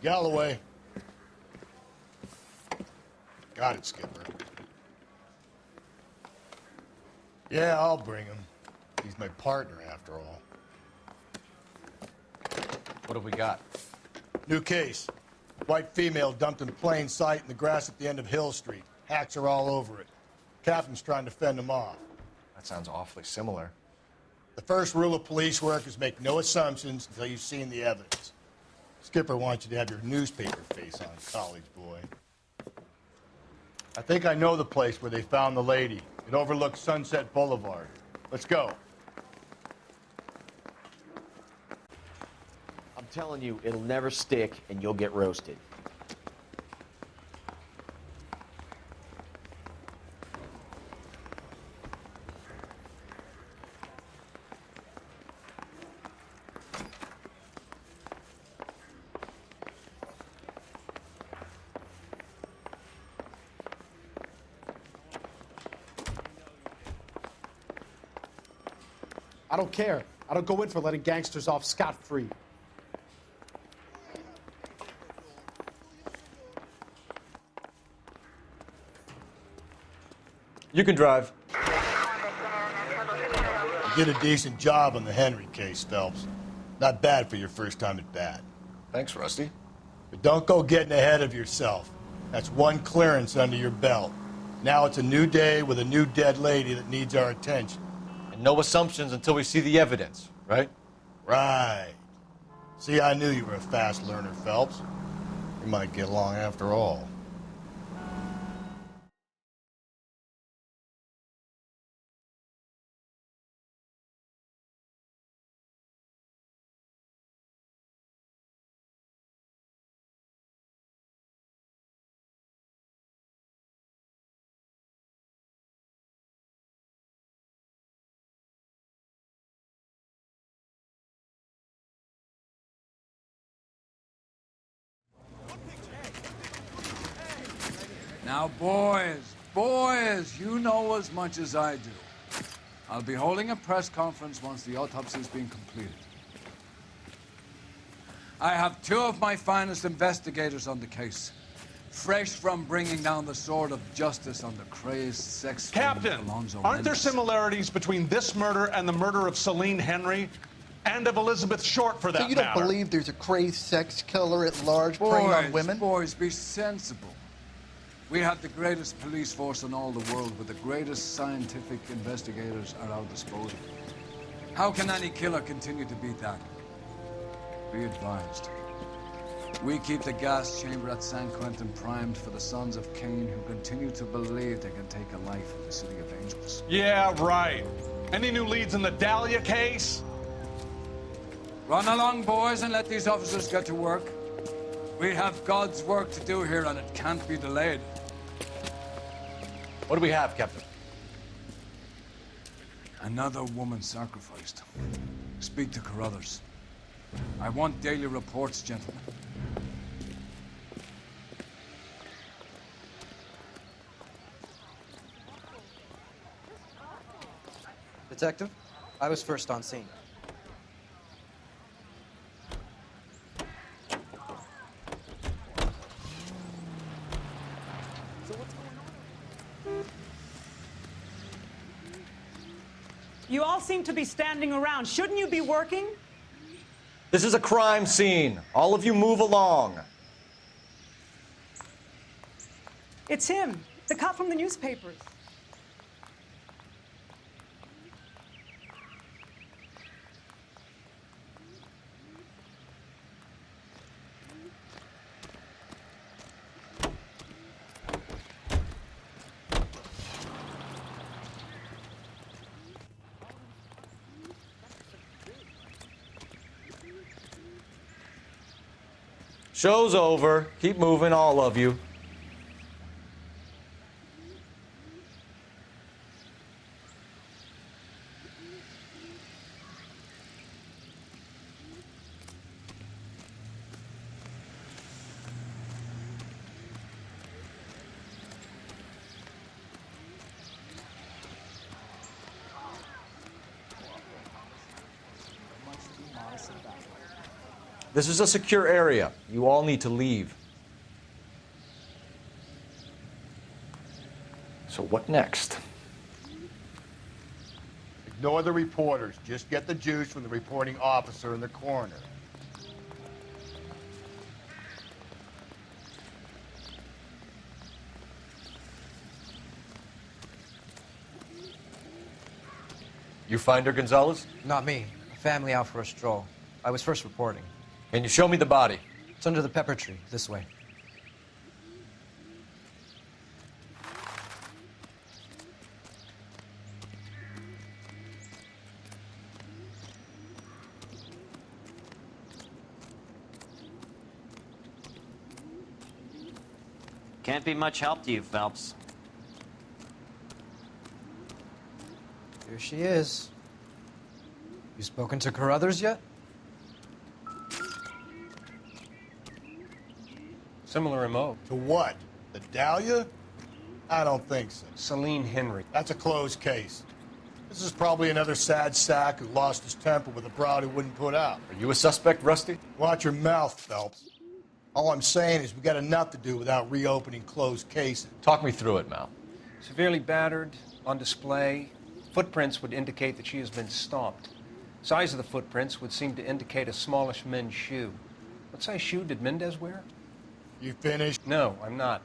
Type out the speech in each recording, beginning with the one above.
Galloway. Got it, Skipper. Yeah, I'll bring him. He's my partner, after all. What have we got? New case. White female dumped in plain sight in the grass at the end of Hill Street. Hacks are all over it. Captain's trying to fend them off. That sounds awfully similar. The first rule of police work is make no assumptions until you've seen the evidence. Skipper wants you to have your newspaper face on, college boy. I think I know the place where they found the lady. It overlooks Sunset Boulevard. Let's go. I'm telling you, it'll never stick, and you'll get roasted. I don't care. I don't go in for letting gangsters off scot-free. You can drive. You did a decent job on the Henry case, Phelps. Not bad for your first time at bat. Thanks, Rusty. But don't go getting ahead of yourself. That's one clearance under your belt. Now it's a new day with a new dead lady that needs our attention. And no assumptions until we see the evidence, right? Right. See, I knew you were a fast learner, Phelps. We might get along after all. Now, boys, you know as much as I do. I'll be holding a press conference once the autopsy's been completed. I have two of my finest investigators on the case, fresh from bringing down the sword of justice on the crazed sex Captain, Alonzo aren't there Mendes. similarities between this murder and the murder of Celine Henry and of Elizabeth Short, for that So you don't matter? believe there's a crazed sex killer at large preying on women? Boys, be sensible. We have the greatest police force in all the world, with the greatest scientific investigators at our disposal. How can any killer continue to beat that? Be advised. We keep the gas chamber at San Quentin primed for the sons of Cain who continue to believe they can take a life in the City of Angels. Yeah, right. Any new leads in the Dahlia case? Run along, boys, and let these officers get to work. We have God's work to do here, and it can't be delayed. What do we have, Captain? Another woman sacrificed. Speak to Carruthers. I want daily reports, gentlemen. Detective, I was first on scene. You all seem to be standing around. Shouldn't you be working? This is a crime scene. All of you move along. It's him, the cop from the newspapers. Show's over. Keep moving, all of you. This is a secure area. You all need to leave. So what next? Ignore the reporters. Just get the juice from the reporting officer in the corner. You find her, Gonzalez? Not me. A family out for a stroll. I was first reporting. Can you show me the body? It's under the pepper tree, this way. Can't be much help to you, Phelps. Here she is. You spoken to Carruthers yet? Similar MO. To what? The Dahlia? I don't think so. Celine Henry. That's a closed case. This is probably another sad sack who lost his temper with a broad who wouldn't put out. Are you a suspect, Rusty? Watch your mouth, Phelps. All I'm saying is we got enough to do without reopening closed cases. Talk me through it, Mal. Severely battered, on display. Footprints would indicate that she has been stomped. Size of the footprints would seem to indicate a smallish men's shoe. What size shoe did Mendez wear? You finished? No, I'm not.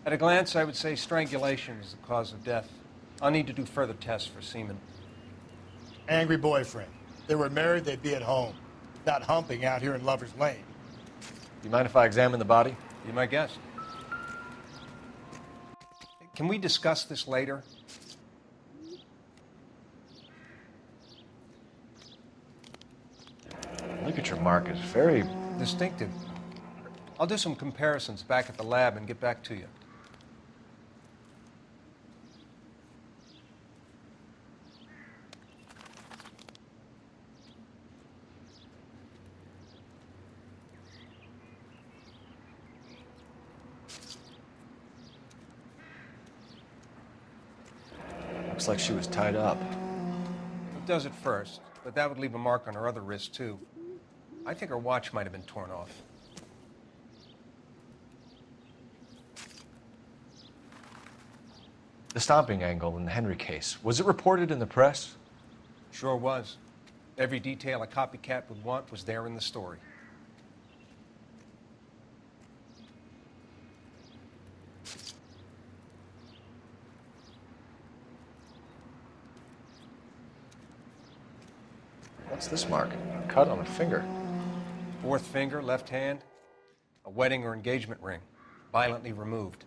At a glance, I would say strangulation is the cause of death. I'll need to do further tests for semen. Angry boyfriend. If they were married, they'd be at home. Not humping out here in Lover's Lane. You mind if I examine the body? Be my guest. Can we discuss this later? Ligature mark is very Distinctive. I'll do some comparisons back at the lab and get back to you. Looks like she was tied up. It does at first, but that would leave a mark on her other wrist, too. I think her watch might have been torn off. The stomping angle in the Henry case, was it reported in the press? Sure was. Every detail a copycat would want was there in the story. What's this mark? A cut on a finger. Fourth finger, left hand, a wedding or engagement ring, violently removed.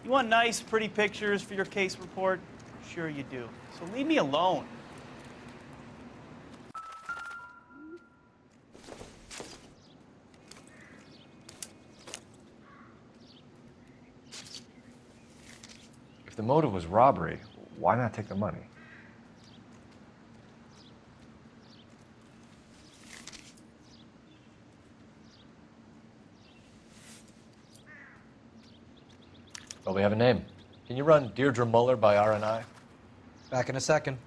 You want nice, pretty pictures for your case report? Sure you do. So leave me alone. If the motive was robbery, why not take the money? Well, we have a name. Can you run Deirdre Muller by RNI? Back in a second.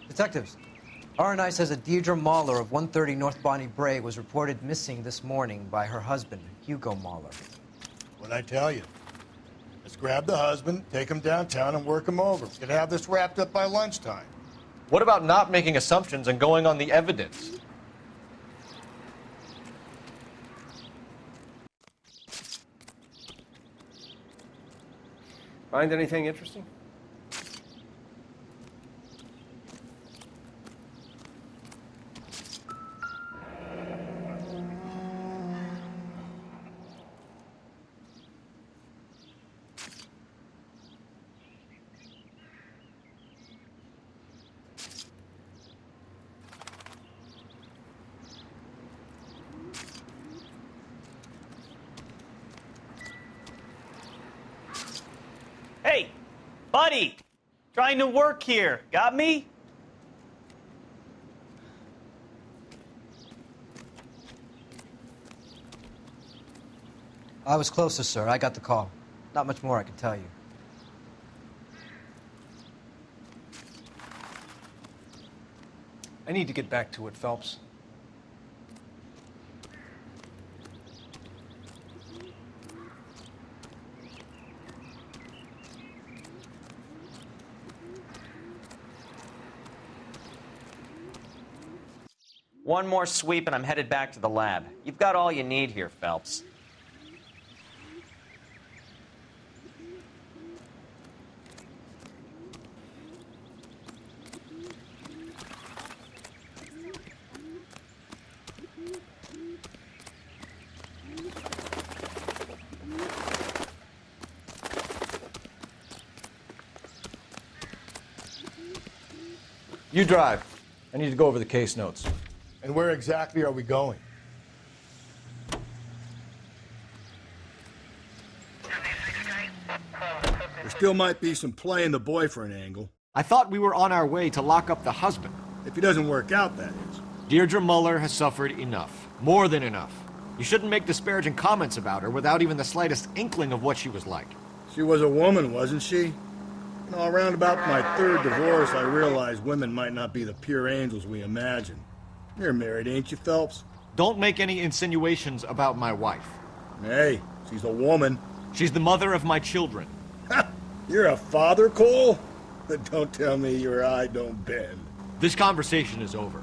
Detectives, RNI says that Deirdre Mahler of 130 North Bonnie Bray was reported missing this morning by her husband, Hugo Mahler. What'd I tell you? Let's grab the husband, take him downtown, and work him over. We're gonna have this wrapped up by lunchtime. What about not making assumptions and going on the evidence? Find anything interesting? Hey, buddy! Trying to work here. Got me? I was closer, sir. I got the call. Not much more I can tell you. I need to get back to it, Phelps. One more sweep and I'm headed back to the lab. You've got all you need here, Phelps. You drive. I need to go over the case notes. And where exactly are we going? There still might be some playing the boyfriend angle. I thought we were on our way to lock up the husband. If he doesn't work out, that is. Deirdre Muller has suffered enough. More than enough. You shouldn't make disparaging comments about her without even the slightest inkling of what she was like. She was a woman, wasn't she? You know, around about my third divorce, I realized women might not be the pure angels we imagine. You're married, ain't you, Phelps? Don't make any insinuations about my wife. Hey, she's a woman. She's the mother of my children. You're a father, Cole? Don't tell me your eye don't bend. This conversation is over.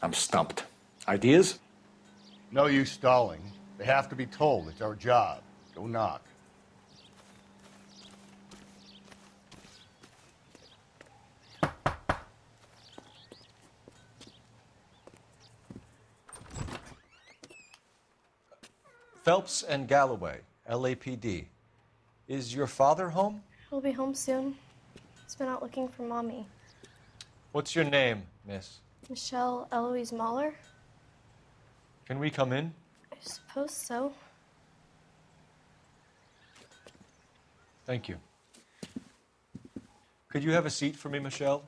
I'm stumped. Ideas? No use stalling. They have to be told. It's our job. Go knock. Phelps and Galloway, LAPD. Is your father home? He'll be home soon. He's been out looking for Mommy. What's your name, miss? Michelle Eloise Mahler? Can we come in? I suppose so. Thank you. Could you have a seat for me, Michelle?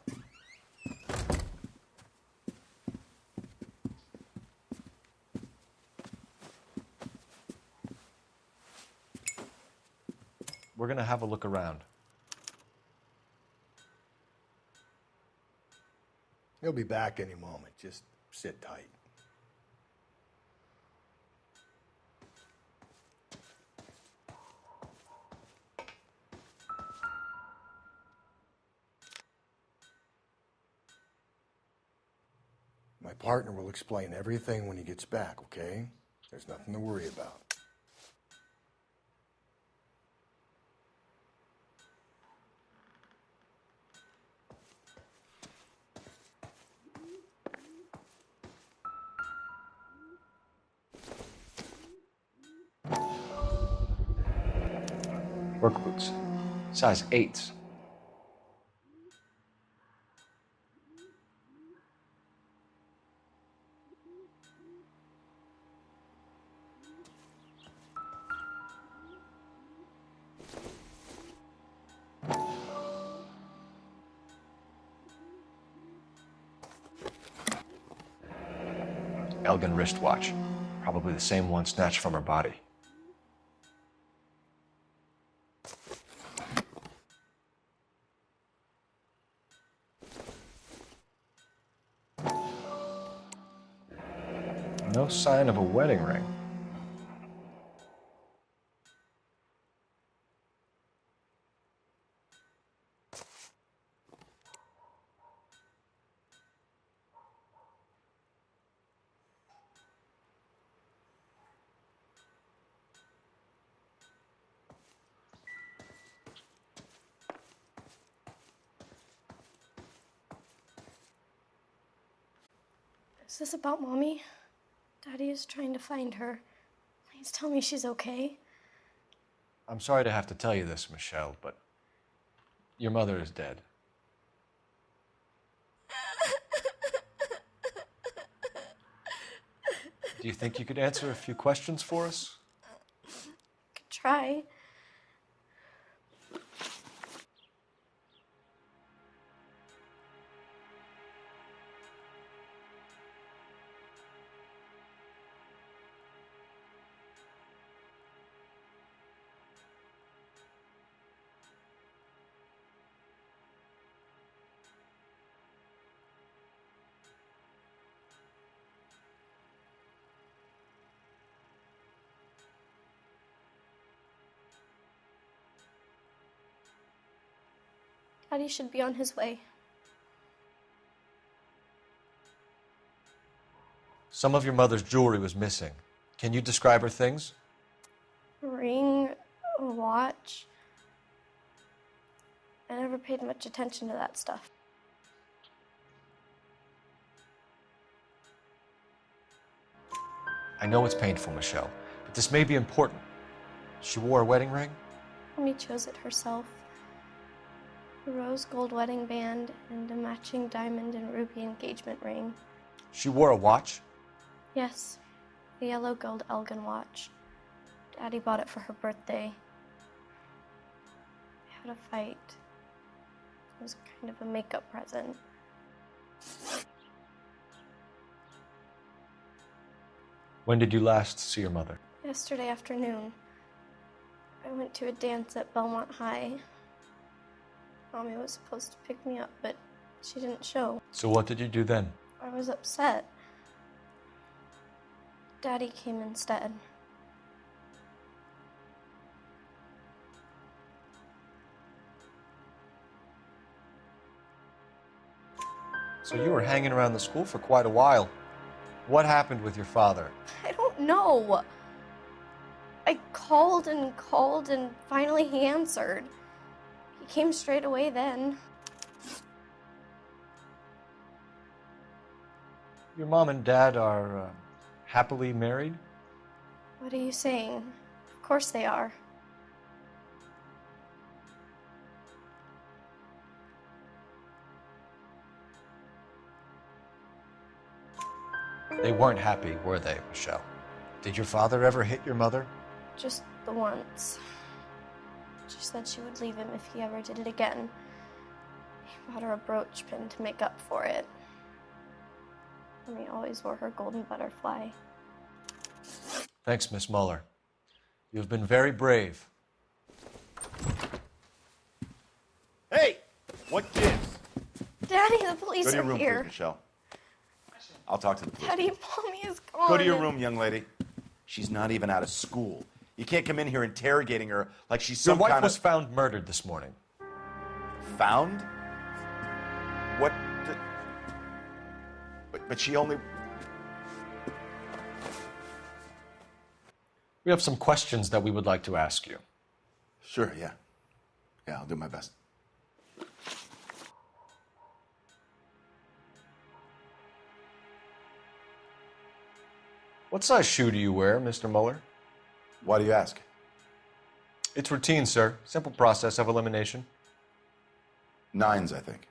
We're going to have a look around. He'll be back any moment. Just sit tight. My partner will explain everything when he gets back, okay? There's nothing to worry about. Work boots. Size 8s. Elgin wristwatch. Probably the same one snatched from her body. No sign of a wedding ring. Is this about Mommy? Daddy is trying to find her. Please tell me she's okay. I'm sorry to have to tell you this, Michelle, but your mother is dead. Do you think you could answer a few questions for us? Could try. Daddy should be on his way. Some of your mother's jewelry was missing. Can you describe her things? A ring, a watch. I never paid much attention to that stuff. I know it's painful, Michelle, but this may be important. She wore a wedding ring? Mommy chose it herself. A rose gold wedding band and a matching diamond and ruby engagement ring. She wore a watch? Yes, a yellow gold Elgin watch. Daddy bought it for her birthday. We had a fight. It was kind of a makeup present. When did you last see your mother? Yesterday afternoon, I went to a dance at Belmont High. Mommy was supposed to pick me up, but she didn't show. So what did you do then? I was upset. Daddy came instead. So you were hanging around the school for quite a while. What happened with your father? I don't know. I called and finally he answered. He came straight away then. Your mom and dad are happily married? What are you saying? Of course they are. They weren't happy, were they, Michelle? Did your father ever hit your mother? Just the once. She said she would leave him if he ever did it again. He bought her a brooch pin to make up for it. Mommy always wore her golden butterfly. Thanks, Miss Muller. You've been very brave. Hey! What gives? Daddy, the police Go to your are room, here. please, Michelle. I'll talk to the police. Daddy, Mommy is gone. Go to your room, young lady. She's not even out of school. You can't come in here interrogating her like she's Your some wife kind was of... found murdered this morning. Found? What the... But she only... We have some questions that we would like to ask you. Sure, yeah. Yeah, I'll do my best. What size shoe do you wear, Mr. Muller? Why do you ask? It's routine, sir. Simple process of elimination. 9s, I think.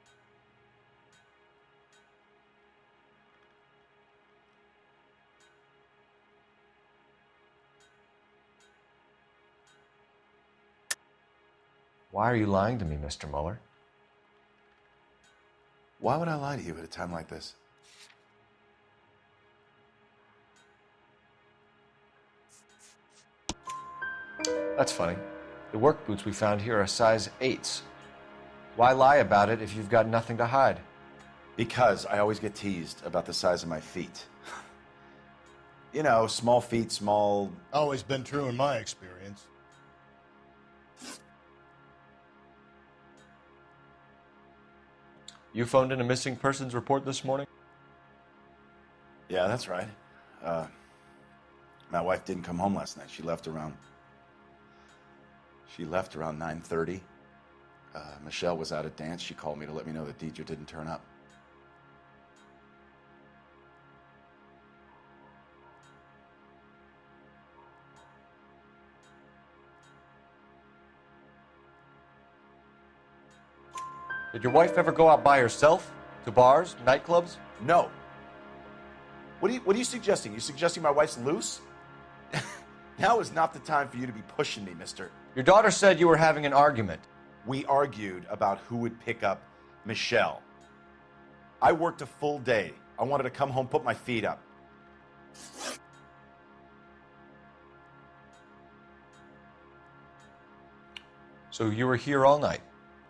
Why are you lying to me, Mr. Mueller? Why would I lie to you at a time like this? That's funny. The work boots we found here are size 8s. Why lie about it if you've got nothing to hide? Because I always get teased about the size of my feet. You know, small feet, small... Always been true in my experience. You phoned in a missing persons report this morning? Yeah, that's right. My wife didn't come home last night. She left around 9:30. Michelle was out at dance. She called me to let me know that Deidre didn't turn up. Did your wife ever go out by herself? To bars, nightclubs? No. What are you suggesting? You suggesting my wife's loose? Now is not the time for you to be pushing me, mister. Your daughter said you were having an argument. We argued about who would pick up Michelle. I worked a full day. I wanted to come home, put my feet up. So you were here all night?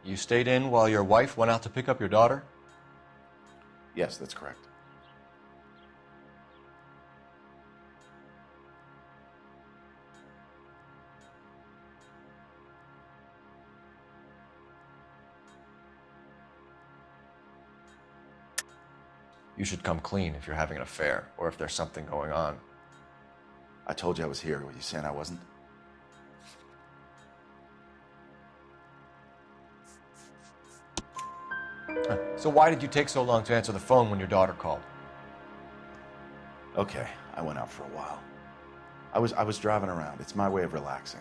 You stayed in while your wife went out to pick up your daughter? Yes, that's correct. You should come clean if you're having an affair or if there's something going on. I told you I was here. Were you saying I wasn't? So why did you take so long to answer the phone when your daughter called? Okay, I went out for a while. I was driving around. It's my way of relaxing.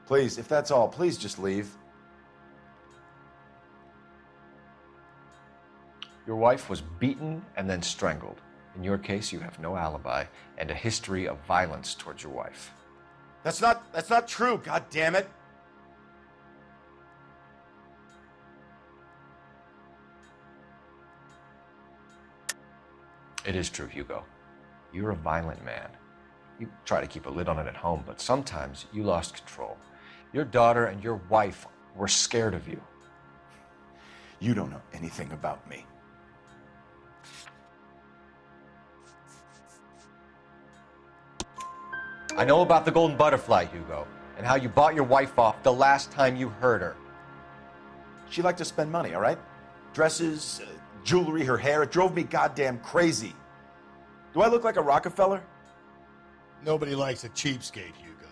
Please, if that's all, please just leave. Your wife was beaten and then strangled. In your case, you have no alibi and a history of violence towards your wife. That's not true, god damn it. It is true, Hugo. You're a violent man. You try to keep a lid on it at home, but sometimes you lost control. Your daughter and your wife were scared of you. You don't know anything about me. I know about the golden butterfly, Hugo, and how you bought your wife off the last time you heard her. She liked to spend money, all right? Dresses, jewelry, her hair. It drove me goddamn crazy. Do I look like a Rockefeller? Nobody likes a cheapskate, Hugo.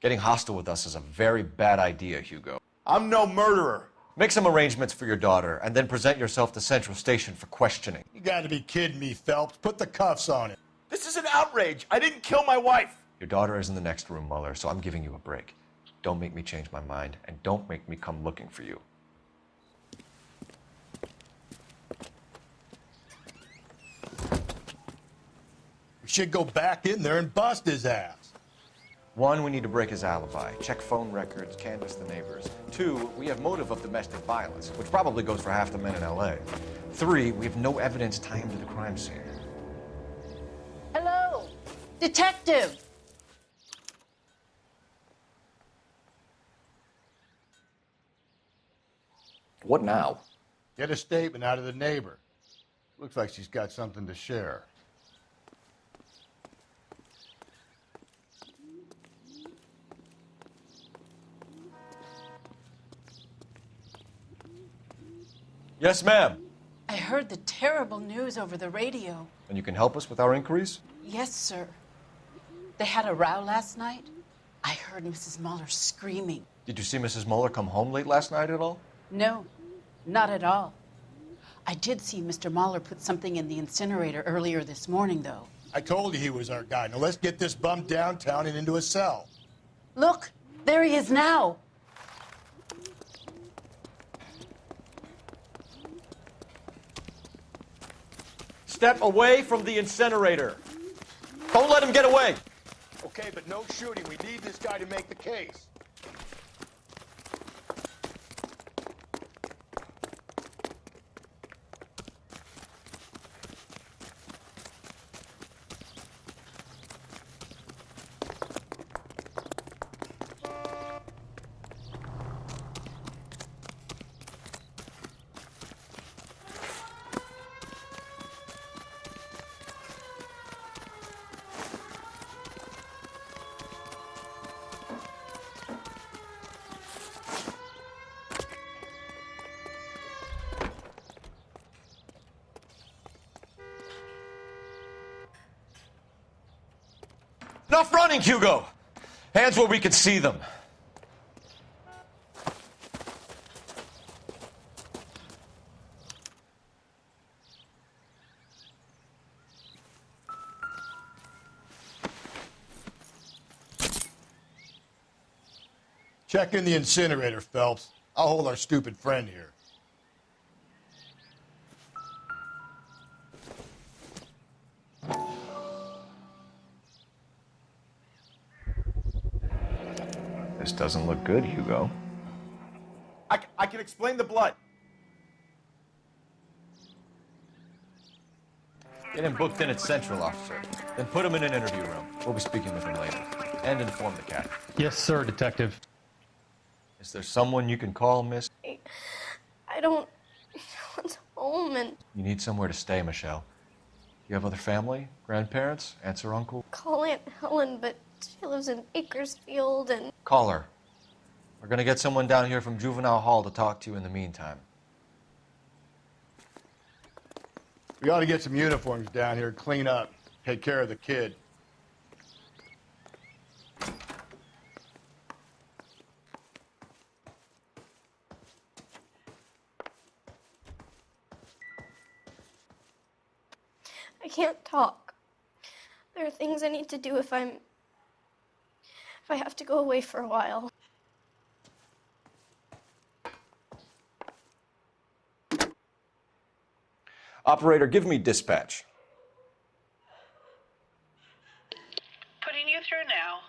Getting hostile with us is a very bad idea, Hugo. I'm no murderer. Make some arrangements for your daughter, and then present yourself to Central Station for questioning. You gotta be kidding me, Phelps. Put the cuffs on it. This is an outrage. I didn't kill my wife. Your daughter is in the next room, Mueller, so I'm giving you a break. Don't make me change my mind, and don't make me come looking for you. We should go back in there and bust his ass. 1, we need to break his alibi, check phone records, canvass the neighbors. 2, we have motive of domestic violence, which probably goes for half the men in LA. 3, we have no evidence tying him to the crime scene. Hello, detective. What now? Get a statement out of the neighbor. Looks like she's got something to share. Yes, ma'am. I heard the terrible news over the radio. And you can help us with our inquiries? Yes, sir. They had a row last night. I heard Mrs. Muller screaming. Did you see Mrs. Muller come home late last night at all? No, not at all. I did see Mr. Muller put something in the incinerator earlier this morning, though. I told you he was our guy. Now let's get this bum downtown and into a cell. Look, there he is now. Step away from the incinerator. Don't let him get away. Okay, but no shooting. We need this guy to make the case. Enough running, Hugo! Hands where we can see them. Check in the incinerator, Phelps. I'll hold our stupid friend here. This doesn't look good, Hugo. I can explain the blood. Get him booked in at Central, officer. Then put him in an interview room. We'll be speaking with him later. And inform the cat. Yes, sir, Detective. Is there someone you can call, miss? I don't want home and You need somewhere to stay, Michelle. You have other family? Grandparents? Aunts or uncle? call Aunt Helen, but she lives in Bakersfield and Call her. We're gonna get someone down here from Juvenile Hall to talk to you in the meantime. We ought to get some uniforms down here, clean up, take care of the kid. I can't talk. There are things I need to do if I have to go away for a while. Operator, give me dispatch. Putting you through now.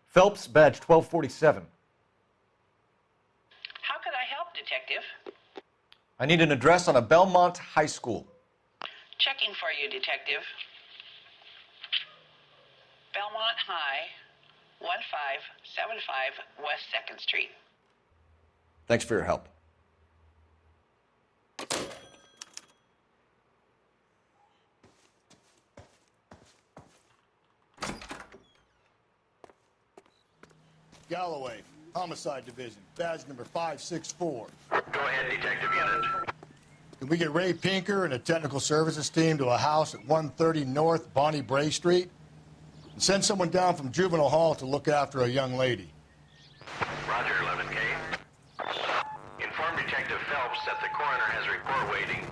Phelps, badge 1247. How could I help, Detective? I need an address on a Belmont High School. Checking for you, Detective. Belmont High, 1575 West 2nd Street. Thanks for your help. Galloway, Homicide Division, badge number 564. Go ahead, Detective Unit. Can we get Ray Pinker and a technical services team to a house at 130 North Bonnie Bray Street? And send someone down from Juvenile Hall to look after a young lady. Roger, 11K. Inform Detective Phelps that the coroner has a report waiting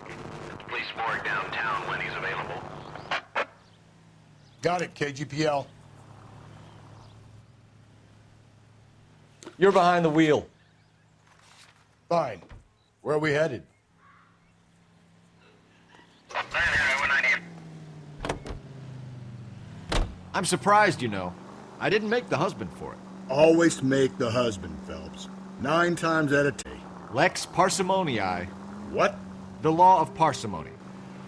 at the police morgue downtown when he's available. Got it, KGPL. You're behind the wheel. Fine. Where are we headed? I'm surprised, you know. I didn't make the husband for it. Always make the husband, Phelps. 9 times out of 10. Lex parsimoniae. What? The law of parsimony.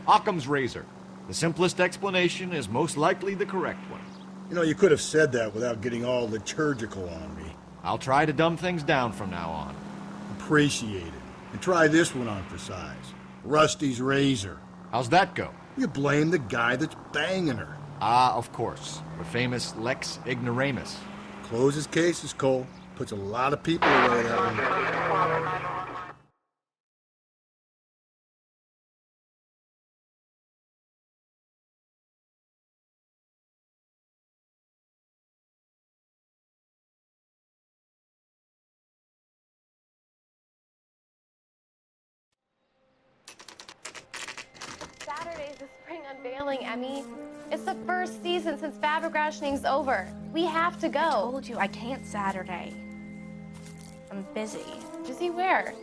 Occam's razor. The simplest explanation is most likely the correct one. You know, you could have said that without getting all liturgical on me. I'll try to dumb things down from now on. Appreciate it. And try this one on for size. Rusty's razor. How's that go? You blame the guy that's banging her. Ah, of course. The famous Lex Ignoramus. Closes cases, Cole. Puts a lot of people away that one. unveiling, Emmy. It's the first season since fabric rationing's over. We have to go. I told you I can't Saturday. I'm busy. Busy where?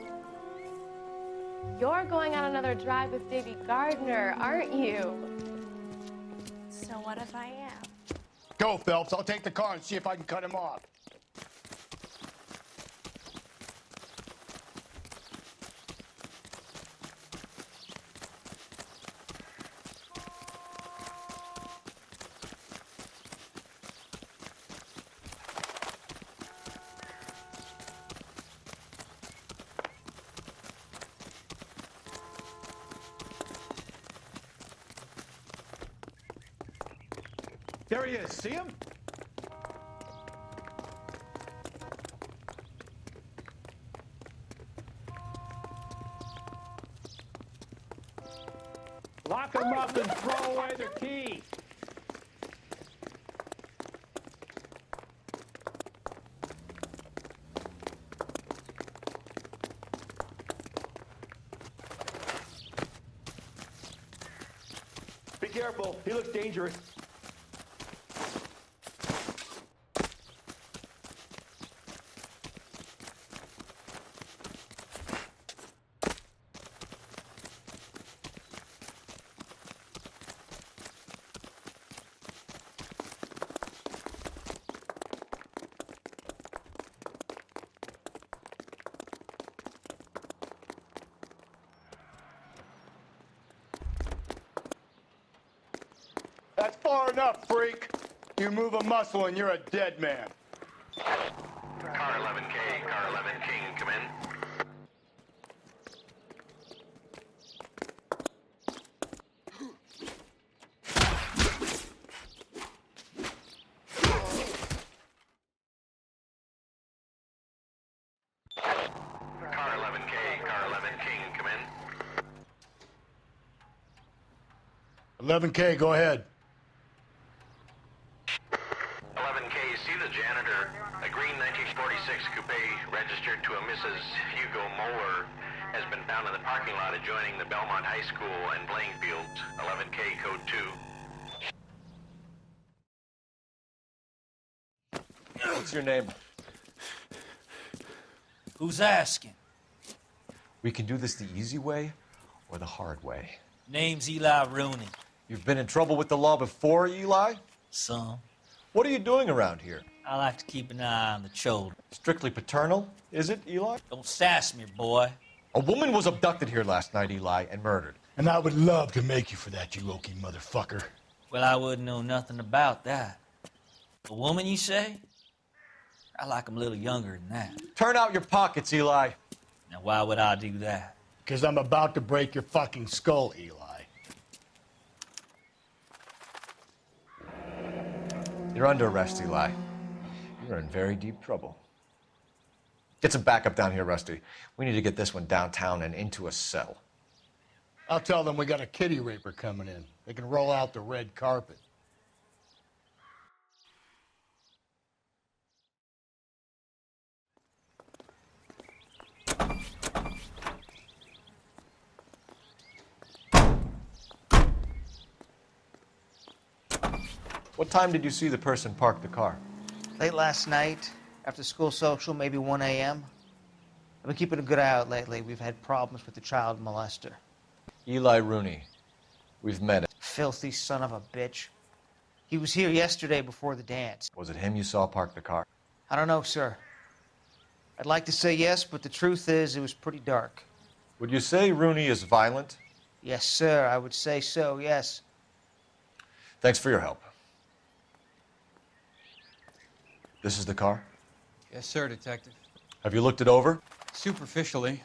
You're going on another drive with Davy Gardner, aren't you? So what if I am? Go, Phelps. I'll take the car and see if I can cut him off. There he is. See him? Lock him up and throw away the key. Be careful. He looks dangerous. That's far enough, freak. You move a muscle and you're a dead man. Car 11K, Car 11 King, come in. Car 11K, Car 11 King, come in. 11K, go ahead. 11K, see the janitor. A green 1946 coupe registered to a Mrs. Hugo Moeller has been found in the parking lot adjoining the Belmont High School and playing fields. 11K, code 2. What's your name? Who's asking? We can do this the easy way or the hard way. Name's Eli Rooney. You've been in trouble with the law before, Eli? Some. What are you doing around here? I like to keep an eye on the children. Strictly paternal, is it, Eli? Don't sass me, boy. A woman was abducted here last night, Eli, and murdered. And I would love to make you for that, you oaky motherfucker. Well, I wouldn't know nothing about that. A woman, you say? I like 'em a little younger than that. Turn out your pockets, Eli. Now, why would I do that? Because I'm about to break your fucking skull, Eli. You're under arrest, Eli. You're in very deep trouble. Get some backup down here, Rusty. We need to get this one downtown and into a cell. I'll tell them we got a kitty raper coming in. They can roll out the red carpet. What time did you see the person park the car? Late last night, after school social, maybe 1 a.m. I've been keeping a good eye out lately. We've had problems with the child molester. Eli Rooney. We've met him. Filthy son of a bitch. He was here yesterday before the dance. Was it him you saw park the car? I don't know, sir. I'd like to say yes, but the truth is it was pretty dark. Would you say Rooney is violent? Yes, sir. I would say so, yes. Thanks for your help. This is the car? Yes, sir, Detective. Have you looked it over? Superficially.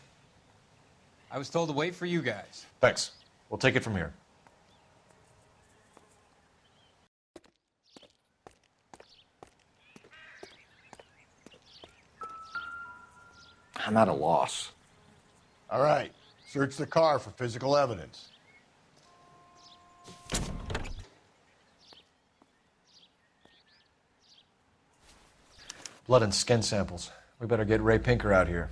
I was told to wait for you guys. Thanks. We'll take it from here. I'm at a loss. All right. Search the car for physical evidence. Blood and skin samples. We better get Ray Pinker out here.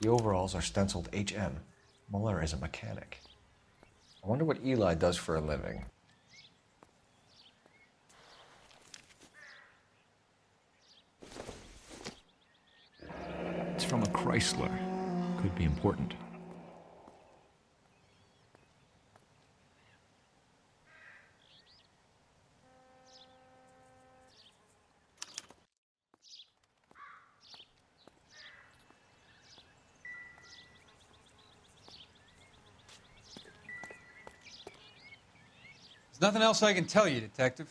The overalls are stenciled HM. Mueller is a mechanic. I wonder what Eli does for a living. It's from a Chrysler. Could be important. There's nothing else I can tell you, Detective.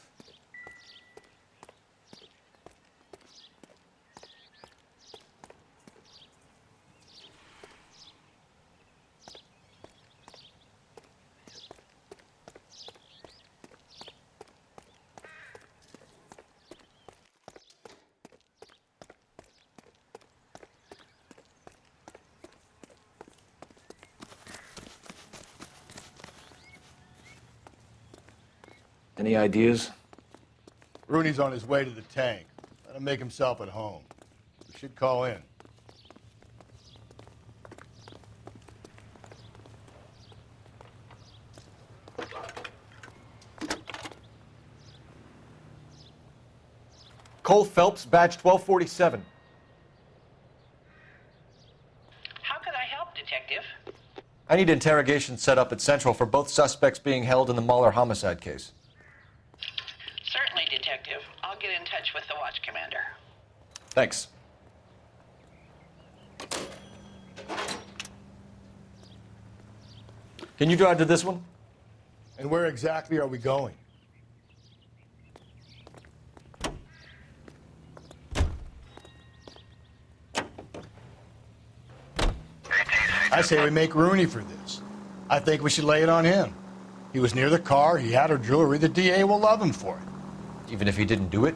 Any ideas? Rooney's on his way to the tank. Let him make himself at home. We should call in. Cole Phelps, badge 1247. How can I help, Detective? I need interrogation set up at Central for both suspects being held in the Mueller homicide case. Certainly, Detective. I'll get in touch with the watch commander. Thanks. Can you drive to this one? And where exactly are we going? I say we make Rooney for this. I think we should lay it on him. He was near the car, he had her jewelry, the DA will love him for it. Even if he didn't do it?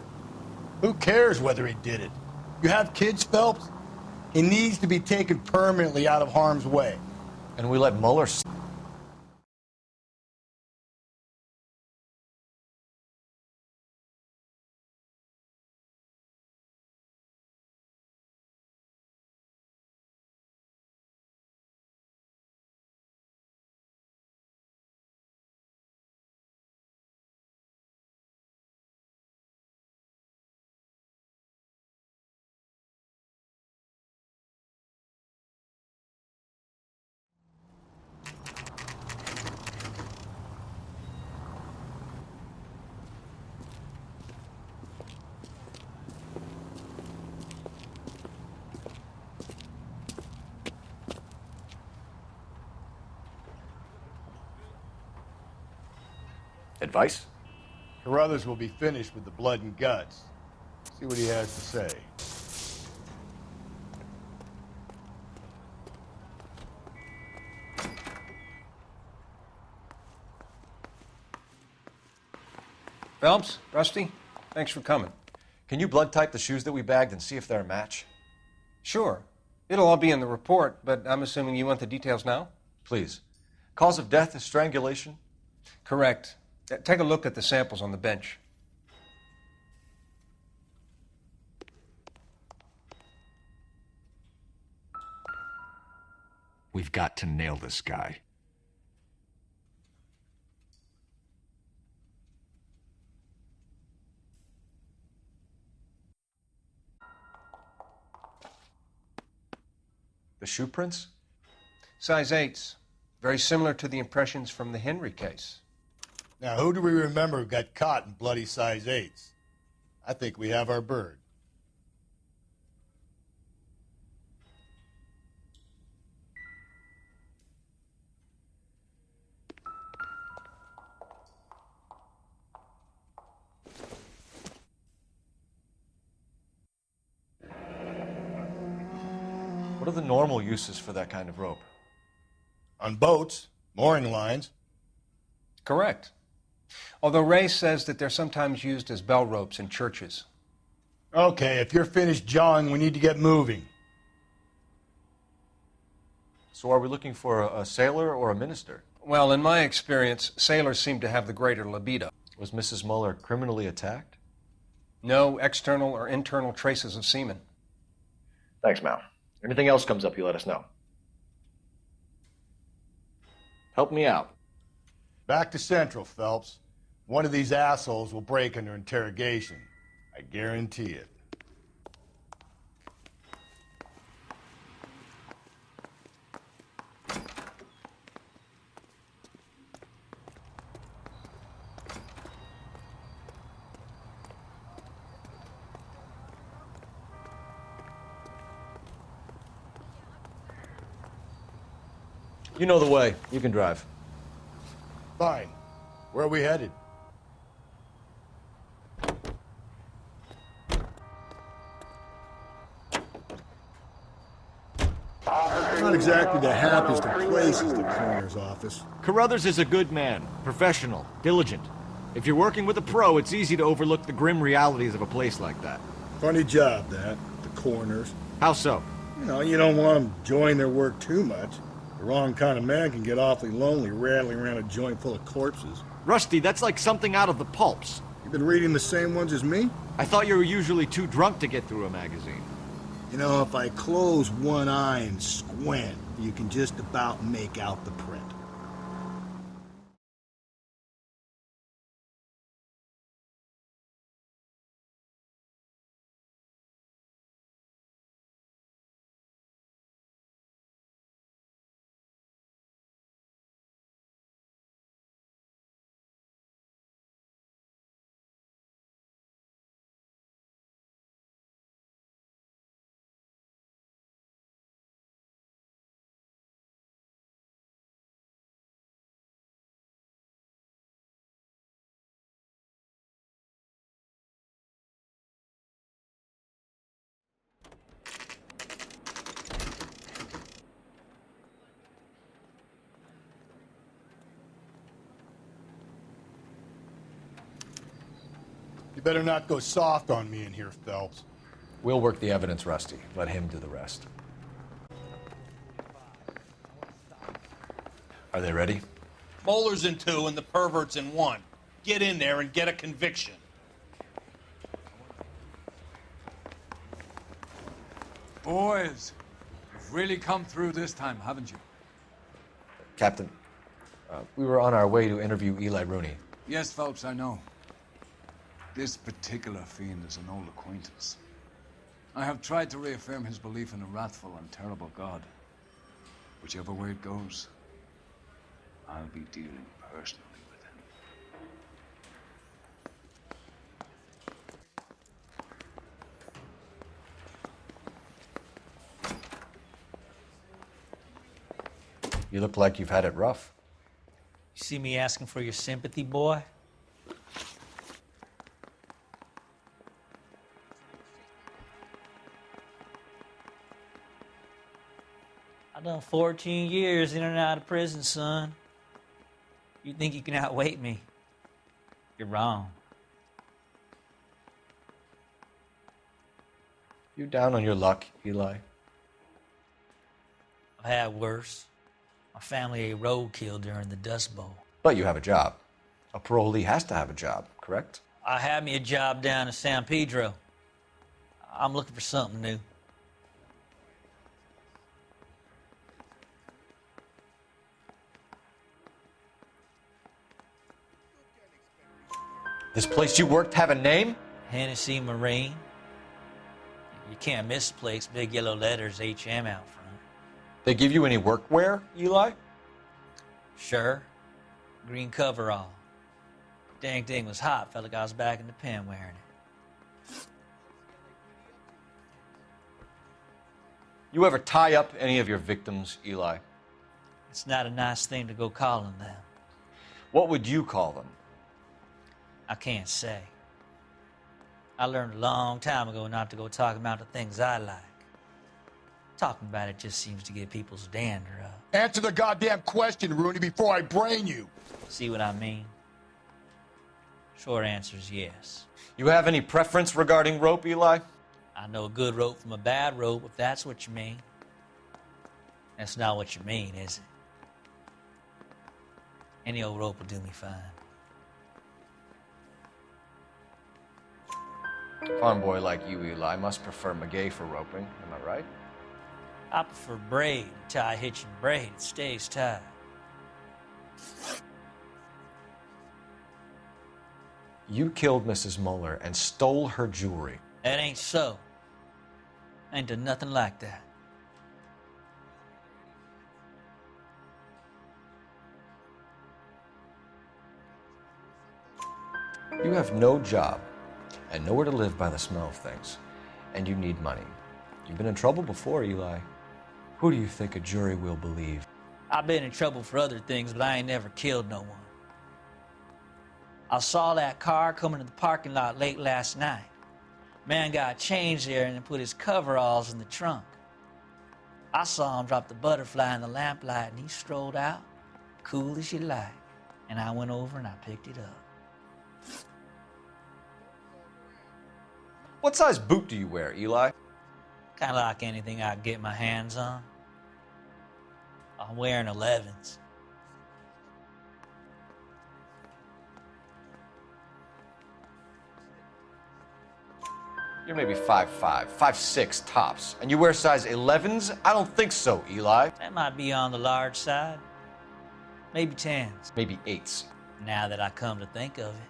Who cares whether he did it? You have kids, Phelps? He needs to be taken permanently out of harm's way. And we let Mueller... Advice? Carruthers will be finished with the blood and guts. See what he has to say. Phelps, Rusty, thanks for coming. Can you blood type the shoes that we bagged and see if they're a match? Sure. It'll all be in the report, but I'm assuming you want the details now? Please. Cause of death is strangulation? Correct. Take a look at the samples on the bench. We've got to nail this guy. The shoe prints? Size 8s. Very similar to the impressions from the Henry case. Now, who do we remember who got caught in bloody size 8s? I think we have our bird. What are the normal uses for that kind of rope? On boats, mooring lines. Correct. Although Ray says that they're sometimes used as bell ropes in churches. Okay, if you're finished jawing, we need to get moving. So are we looking for a sailor or a minister? Well, in my experience, sailors seem to have the greater libido. Was Mrs. Mueller criminally attacked? No external or internal traces of semen. Thanks, Mal. Anything else comes up, you let us know. Help me out. Back to Central, Phelps. One of these assholes will break under interrogation. I guarantee it. You know the way. You can drive. Fine. Where are we headed? Not exactly the happiest of places, the coroner's office. Carruthers is a good man, professional, diligent. If you're working with a pro, it's easy to overlook the grim realities of a place like that. Funny job, that. The coroner's. How so? You don't want them enjoying their work too much. The wrong kind of man can get awfully lonely rattling around a joint full of corpses. Rusty, that's like something out of the pulps. You been reading the same ones as me? I thought you were usually too drunk to get through a magazine. If I close one eye and squint, you can just about make out the print. You better not go soft on me in here, Phelps. We'll work the evidence, Rusty. Let him do the rest. Are they ready? Moeller's in 2 and the pervert's in 1. Get in there and get a conviction. Boys, you've really come through this time, haven't you? Captain, we were on our way to interview Eli Rooney. Yes, Phelps, I know. This particular fiend is an old acquaintance. I have tried to reaffirm his belief in a wrathful and terrible God. Whichever way it goes, I'll be dealing personally with him. You look like you've had it rough. You see me asking for your sympathy, boy? I've done 14 years in and out of prison, son. You think you can outweight me? You're wrong. You down on your luck, Eli? I've had worse. My family ate roadkill during the Dust Bowl. But you have a job. A parolee has to have a job, correct? I had me a job down in San Pedro. I'm looking for something new. This place you worked have a name? Hennessy Marine. You can't misplace big yellow letters HM out front. They give you any workwear, Eli? Sure. Green coverall. Dang thing was hot. Felt like I was back in the pen wearing it. You ever tie up any of your victims, Eli? It's not a nice thing to go calling them. What would you call them? I can't say. I learned a long time ago not to go talking about the things I like. Talking about it just seems to get people's dander up. Answer the goddamn question, Rooney, before I brain you. See what I mean? Short answer is yes. You have any preference regarding rope, Eli? I know a good rope from a bad rope, if that's what you mean. That's not what you mean, is it? Any old rope will do me fine. A farm boy like you, Eli, must prefer McGay for roping, am I right? I prefer braid. Tie hitch and braid. It stays tied. You killed Mrs. Muller and stole her jewelry. That ain't so. I ain't done nothing like that. You have no job and nowhere to live by the smell of things, and you need money. You've been in trouble before, Eli. Who do you think a jury will believe? I've been in trouble for other things, but I ain't never killed no one. I saw that car coming to the parking lot late last night. Man got changed there and then put his coveralls in the trunk. I saw him drop the butterfly in the lamplight and he strolled out, cool as you like. And I went over and I picked it up. What size boot do you wear, Eli? Kind of like anything I can get my hands on. I'm wearing 11s. You're maybe 5'5", 5'6" tops, and you wear size 11s? I don't think so, Eli. That might be on the large side. Maybe 10s. Maybe 8s. Now that I come to think of it.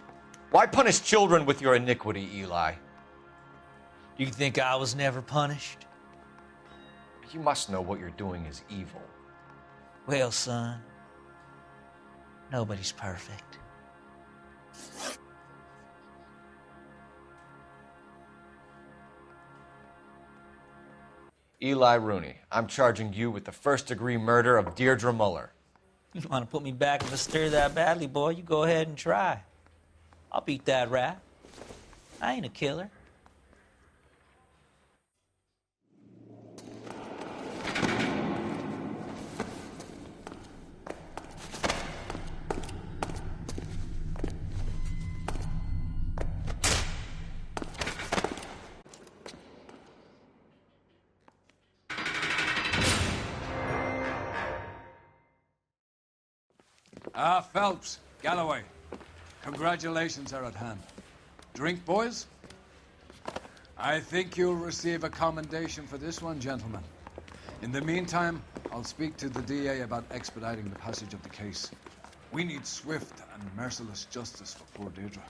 Why punish children with your iniquity, Eli? Do you think I was never punished? You must know what you're doing is evil. Well, son, nobody's perfect. Eli Rooney, I'm charging you with the first-degree murder of Deirdre Muller. You want to put me back in the stir that badly, boy? You go ahead and try. I'll beat that rap. I ain't a killer. Phelps, Galloway, congratulations are at hand. Drink, boys? I think you'll receive a commendation for this one, gentlemen. In the meantime, I'll speak to the DA about expediting the passage of the case. We need swift and merciless justice for poor Deirdre.